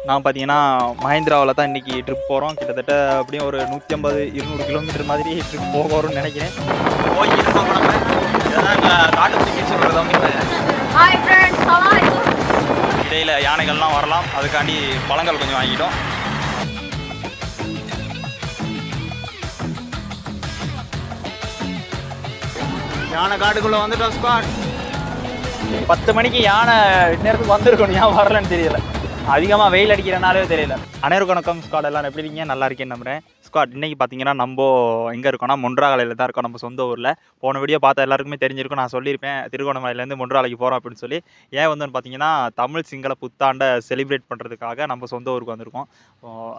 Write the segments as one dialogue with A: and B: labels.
A: நான் பார்த்தீங்கன்னா மஹேந்திராவில் தான் இன்றைக்கி ட்ரிப் போகிறோம். கிட்டத்தட்ட அப்படியும் ஒரு 150-200 கிலோமீட்டர் மாதிரி ட்ரிப் போக வரும்னு நினைக்கிறேன். போய்க்கிருக்கோம் நம்ம. இதுதான் காட்டுப்பட்டி சொல்கிறதா
B: hi friends, how are you?
A: இடையில் யானைகள்லாம் வரலாம், அதுக்காண்டி பழங்கள் கொஞ்சம் வாங்கிட்டோம். யானை காட்டுக்குள்ளே வந்துட்டோம் ஸ்குவாட். 10 மணிக்கு யானை நேரத்துக்கு வந்திருக்கணும், ஏன் வரலன்னு தெரியல. அதிகமாக வெயில் அடிக்கிறனாலே தெரியல. அனைவருக்கும் வணக்கம் ஸ்குவாட், எல்லாம் எப்படி இருக்கீங்க? நல்லா இருக்கேன்னு நம்புறேன். ஸ்குவாட், இன்றைக்கி பார்த்தீங்கன்னா நம்ம எங்கே இருக்கோம்னா மொன்றாகலையில் தான் இருக்கோம், நம்ம சொந்த ஊரில். போன வீடியோ பார்த்தா எல்லாருக்குமே தெரிஞ்சிருக்கும், நான் சொல்லியிருப்பேன் திருகோணமலையிலேருந்து மொன்றாலைக்கு போகிறோம் அப்படின்னு சொல்லி. ஏன் வந்து பார்த்தீங்கன்னா தமிழ் சிங்கள புத்தாண்டை செலிப்ரேட் பண்ணுறதுக்காக நம்ம சொந்த ஊருக்கு வந்திருக்கோம்.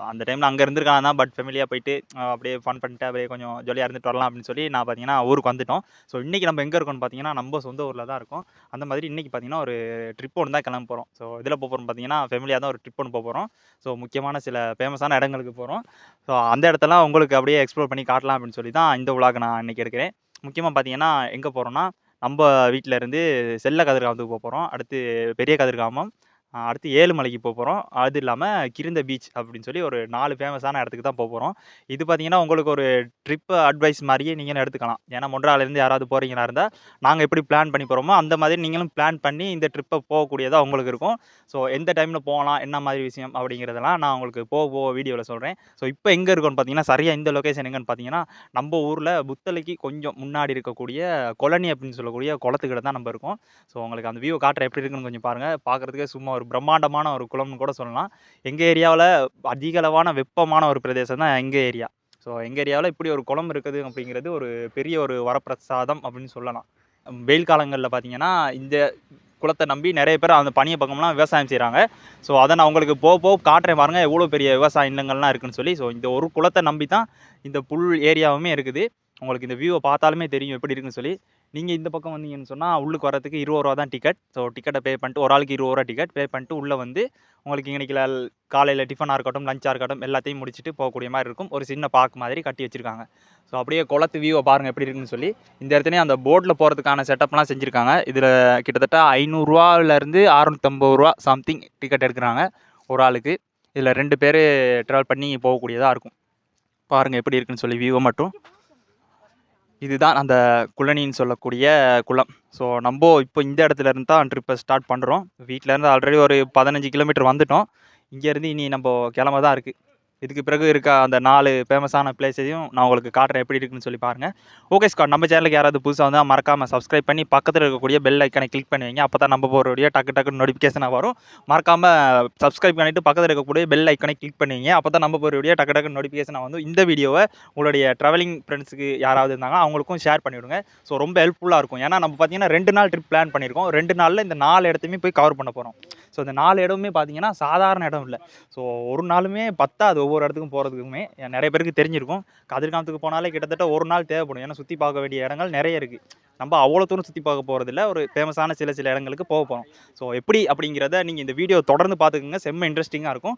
A: அந்த டைமில் அங்கே இருந்திருக்காங்க தான், பட் ஃபெமிலியாக போயிட்டு அப்படியே ஃபன் பண்ணிட்டு அப்படியே கொஞ்சம் ஜாலியாக இருந்துட்டு வரலாம் அப்படின்னு சொல்லி நான் பார்த்தீங்கன்னா ஊருக்கு வந்துட்டோம். ஸோ இன்றைக்கி நம்ம எங்கே இருக்கோம்னு பார்த்தீங்கன்னா நம்ம சொந்த ஊரில் தான் இருக்கோம். அந்த மாதிரி இன்றைக்கி பார்த்தீங்கன்னா ஒரு ட்ரிப் ஒன்று தான் கிளம்ப போகிறோம். ஸோ இதில் போகிறோம் பார்த்தீங்கன்னா ஃபெமிலியாக தான் ஒரு ட்ரிப் ஒன்று போகிறோம். ஸோ முக்கியமான சில ஃபேமஸான இடங்களுக்கு போகிறோம். ஸோ அந்த இடத்தெல்லாம் உங்களுக்கு அப்படியே எக்ஸ்ப்ளோர் பண்ணி காட்டலாம் அப்படின்னு சொல்லி தான் இந்த விலாக் நான் இன்றைக்கி எடுக்கிறேன். முக்கியமாக பார்த்தீங்கன்னா எங்கே போகிறோன்னா நம்ம வீட்டில் இருந்து செல்ல கதிர்காமத்துக்கு போக போகிறோம். அடுத்து பெரிய கதிர்காமம், அடுத்து ஏழுமலைக்கு போகிறோம். அது இல்லாமல் கிருந்த பீச் அப்படின்னு சொல்லி ஒரு 4 ஃபேமஸான இடத்துக்கு தான் போகிறோம். இது பார்த்தீங்கன்னா உங்களுக்கு ஒரு ட்ரிப் அட்வைஸ் மாதிரியே நீங்களும் எடுத்துக்கலாம். ஏன்னா மொன்றாலேருந்து யாராவது போகிறீங்களா இருந்தால் நாங்கள் எப்படி பிளான் பண்ணி போகிறோமோ அந்த மாதிரி நீங்களும் பிளான் பண்ணி இந்த ட்ரிப்பை போகக்கூடியதாக உங்களுக்கு இருக்கும். ஸோ எந்த டைமில் போகலாம், என்ன மாதிரி விஷயம் அப்படிங்கிறதெல்லாம் நான் உங்களுக்கு போக வீடியோவில் சொல்கிறேன். ஸோ இப்போ எங்கே இருக்கோன்னு பார்த்தீங்கன்னா சரியாக இந்த லொக்கேஷன் எங்கன்னு பார்த்தீங்கன்னா நம்ம ஊரில் புத்தளைக்கு கொஞ்சம் முன்னாடி இருக்கக்கூடிய கொலனி அப்படின்னு சொல்லக்கூடிய குளத்துக்கிட்ட தான் நம்ம இருக்கோம். ஸோ உங்களுக்கு அந்த வியூ காட்டுற எப்படி இருக்குன்னு கொஞ்சம் பாருங்கள். பார்க்குறதுக்கே சும்மா ஒரு பிரம்மாண்டமான ஒரு குளம்னு கூட சொல்லலாம். எங்கள் ஏரியாவில் அதிகளவான வெப்பமான ஒரு பிரதேசம் தான் எங்கள் ஏரியா. ஸோ எங்கள் ஏரியாவில் இப்படி ஒரு குளம் இருக்குது அப்படிங்கிறது ஒரு பெரிய ஒரு வரப்பிரசாதம் அப்படின்னு சொல்லலாம். வெயில் காலங்களில் பார்த்தீங்கன்னா இந்த குளத்தை நம்பி நிறைய பேர் அந்த பனிய பக்கம்லாம் விவசாயம் செய்கிறாங்க. ஸோ அதை நான் உங்களுக்கு போக காட்டுறேன் பாருங்கள், எவ்வளோ பெரிய விவசாய நிலங்கள்லாம் இருக்குதுன்னு சொல்லி. ஸோ இந்த ஒரு குளத்தை நம்பி தான் இந்த புல் ஏரியாவுமே இருக்குது. உங்களுக்கு இந்த வியூவை பார்த்தாலுமே தெரியும் எப்படி இருக்குன்னு சொல்லி. நீங்கள் இந்த பக்கம் வந்தீங்கன்னு சொன்னால் உள்ளுக்கு வரதுக்கு 20 ரூபா தான் டிக்கெட். ஸோ டிக்கெட்டை பே பண்ணிட்டு ஒரு ஆளுக்கு 20 ரூபா டிக்கெட் பே பண்ணிட்டு உள்ளே வந்து உங்களுக்கு இன்றைக்கி காலையில் டிஃபனாக இருக்கட்டும், லஞ்சாக இருக்கட்டும் எல்லாத்தையும் முடிச்சுட்டு போகக்கூடிய மாதிரி இருக்கும். ஒரு சின்ன பார்க் மாதிரி கட்டி வச்சுருக்காங்க. ஸோ அப்படியே குளத்து வியூவை பாருங்கள் எப்படி இருக்குன்னு சொல்லி. இந்த இடத்துலையும் அந்த போட்டில் போகிறதுக்கான செட்டப்லாம் செஞ்சுருக்காங்க. இதில் கிட்டத்தட்ட 500 ரூபாலேருந்து 650 ரூபா சம்திங் டிக்கெட் எடுக்கிறாங்க ஒரு ஆளுக்கு. இதில் 2 பேர் ட்ராவல் பண்ணி போகக்கூடியதாக இருக்கும். பாருங்கள் எப்படி இருக்குன்னு சொல்லி வியூவை மட்டும். இதுதான் அந்த குளனின்னு சொல்லக்கூடிய குளம். ஸோ நம்ம இப்போ இந்த இடத்துல இருந்து தான் ட்ரிப்பை ஸ்டார்ட் பண்ணுறோம். வீட்டிலேருந்து ஆல்ரெடி ஒரு 15 கிலோமீட்டர் வந்துட்டோம். இங்கேருந்து இனி நம்ம கிளம்ப தான் இருக்குது. இதுக்கு பிறகு இருக்க அந்த 4 ஃபேமஸான பிளேஸையும் நான் உங்களுக்கு காட்டுறேன் எப்படி இருக்குன்னு சொல்லி பாருங்கள். ஓகே ஸ்குவாட், நம்ம சேனலுக்கு யாராவது புதுசாக வந்தால் மறக்காமல் சப்ஸ்கிரைப் பண்ணி பக்கத்தில் இருக்கக்கூடிய பெல் ஐக்கனை கிளிக் பண்ணுவீங்க. அப்போ தான் நம்ம போகிற வீடியோ டக்குன்னு நோட்டிஃபிகேஷனாக வரும். மறக்காமல் சப்ஸ்கிரைப் பண்ணிவிட்டு பக்கத்தில் இருக்கக்கூடிய பெல் ஐக்கனை கிளிக் பண்ணுவீங்க. அப்போ தான் நம்ம போகிற வீடியோ டக்குன்னு நோட்டிஃபிகேஷனாக வந்து இந்த வீடியோவை உங்களுடைய ட்ராவலிங் ஃப்ரெண்ட்ஸுக்கு யாராவது இருந்தாங்கன்னா அவங்களுக்கும் ஷேர் பண்ணிவிடுங்க. ஸோ ரொம்ப ஹெல்ப்ஃபுல்லாக இருக்கும். ஏன்னா நம்ம பார்த்தீங்கன்னா 2 நாள் ட்ரிப் பிளான் பண்ணியிருக்கோம். 2 நாளில் இந்த 4 இடத்தையுமே போய் கவர் பண்ண போகிறோம். ஸோ இந்த 4 இடமுமே பார்த்தீங்கன்னா சாதாரண இடம் இல்லை. ஸோ ஒரு நாளுமே பத்தாது ஒவ்வொரு இடத்துக்கும் போகிறதுக்குமே. நிறைய பேருக்கு தெரிஞ்சிருக்கும். கதிர்காமத்துக்கு போனாலே கிட்டத்தட்ட ஒரு நாள் தேவைப்படும். ஏன்னா சுற்றி பார்க்க வேண்டிய இடங்கள் நிறைய இருக்குது. நம்ம அவ்வளோ தூரம் சுற்றி பார்க்க போகிறதில்ல, ஒரு ஃபேமஸான சில இடங்களுக்கு போக போகிறோம். ஸோ எப்படி அப்படிங்கிறத நீங்கள் இந்த வீடியோ தொடர்ந்து பார்த்துக்குங்க, செம்ம இன்ட்ரெஸ்டிங்காக இருக்கும்.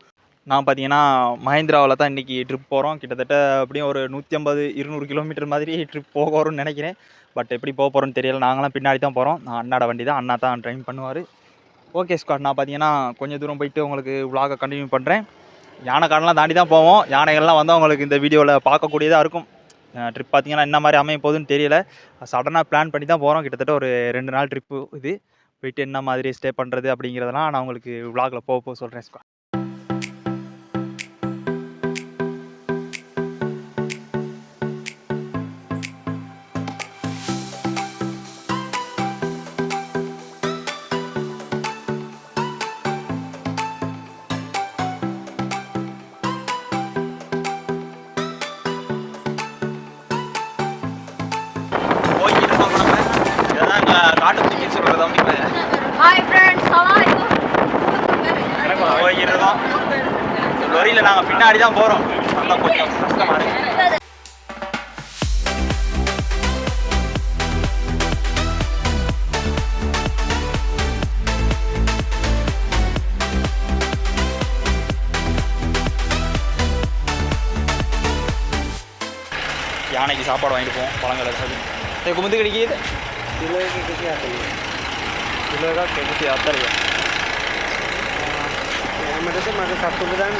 A: நான் பார்த்தீங்கன்னா மஹேந்திராவில் தான் இன்றைக்கி ட்ரிப் போகிறோம். கிட்டத்தட்ட அப்படியும் ஒரு 150-200 கிலோமீட்டர் மாதிரி ட்ரிப் போக வரும்னு நினைக்கிறேன். பட் எப்படி போக போகிறோன்னு தெரியல. நாங்களாம் பின்னாடி தான் போகிறோம். அண்ணாட வண்டி தான், அண்ணா தான் ட்ரைவ் பண்ணுவார். ஓகே ஸ்குவாட், நான் பார்த்தீங்கன்னா கொஞ்சம் தூரம் போயிட்டு உங்களுக்கு விலாகை கண்டினியூ பண்ணுறேன். யானை காடெல்லாம் தாண்டி தான் போவோம். யானைகள்லாம் வந்து உங்களுக்கு இந்த வீடியோவில் பார்க்கக்கூடியதாக இருக்கும். ட்ரிப் பார்த்தீங்கன்னா என்ன மாதிரி அமைய போகுதுன்னு தெரியல. சடனாக பிளான் பண்ணி தான் போகிறோம். கிட்டத்தட்ட ஒரு 2 நாள் ட்ரிப்பு இது. போயிட்டு என்ன மாதிரி ஸ்டே பண்ணுறது அப்படிங்கிறதெல்லாம் நான் உங்களுக்கு விலாகில் போக சொல்கிறேன் ஸ்குவாட். காட்டுப்பட்டி சொல்கிறதா
B: hi friends, how are you?
A: போயிருக்கோம். லொரியில் நாங்கள் பின்னாடி தான் போகிறோம். நல்லா கொஞ்சம் கஷ்டமாக இருக்குது. யானைக்கு சாப்பாடு வாங்கிட்டு போவோம், பழங்களை சொல்லி குமுந்து கிடைக்கிது. किलो की किसी आती है, किलो का किसी आता है।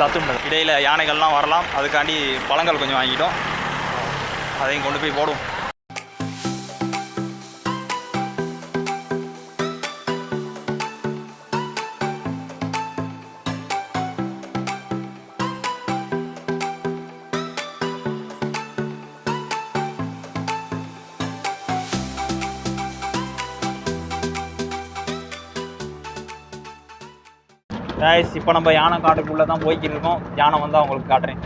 A: சத்துண்டு இடையில் யானைகள்லாம் வரலாம், அதுக்காண்டி பழங்கள் கொஞ்சம் வாங்கிட்டோம், அதையும் கொண்டு போய் போடுவோம். கைஸ், இப்போ நம்ம யானை காட்டுக்குள்ளே தான் போய்கிட்டு இருக்கோம். யானை வந்தால் உங்களுக்கு காட்டுறேன்.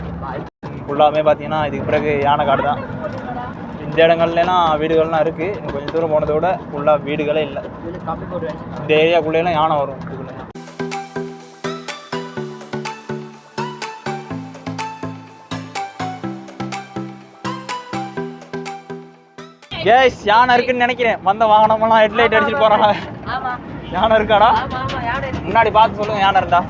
A: ஃபுல்லாமே பார்த்தீங்கன்னா இதுக்கு பிறகு யானை காடு தான். இந்த இடங்கள்லாம் வீடுகள்லாம் இருக்குது. இன்னும் கொஞ்சம் தூரம் போனதை விட ஃபுல்லாக வீடுகளே இல்லை. இந்த ஏரியாக்குள்ளேலாம் யானை வரும். இதுக்குள்ளே கேஸ் யானை இருக்குன்னு நினைக்கிறேன். வந்த வாகனமெல்லாம் ஹெட்லைட் அடிச்சுட்டு போகிறாங்க. யானை இருக்காடா? முன்னாடி பார்த்து சொல்லுங்க, யானை இருந்தா.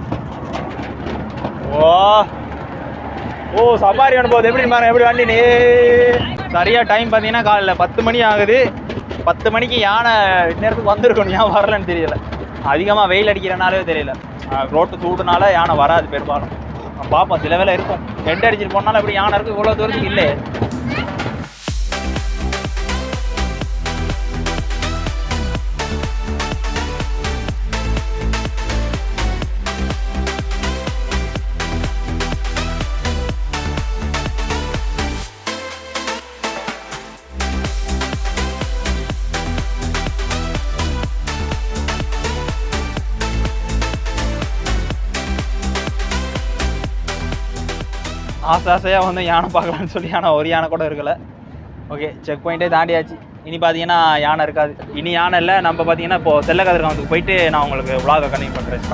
A: ஓ சவாரி அனுபவம் எப்படி பாருங்க, எப்படி வண்டி நீ. சரியா டைம் பார்த்தீங்கன்னா காலையில் 10 மணி ஆகுது. 10 மணிக்கு யானை நேரத்துக்கு வந்திருக்கணும், ஏன் வரலன்னு தெரியல. அதிகமாக வெயில் அடிக்கிறனாலே தெரியல. ரோட்டு சூடுனால யானை வராது பெரும்பாலும். பார்ப்போம், சில வேலை இருக்கும். ஹெட் அடிச்சுட்டு போனாலும் எப்படி யானை இருக்குது, இவ்வளோ தூரத்துக்கு இல்லை. ஆசையாக வந்து யானை பார்க்கலான்னு சொல்லி, ஆனால் ஒரு யானை கூட இருக்கலை. Okay, check பாயிண்ட்டே தாண்டியாச்சு. இனி பார்த்தீங்கன்னா யானை இருக்காது. இனி யானை இல்லை. நம்ம பார்த்தீங்கன்னா இப்போது செல்லக்கதிர்காமத்துக்கு போயிட்டு நான் உங்களுக்கு விலாகை கண்டினியூ பண்ணுறேன்.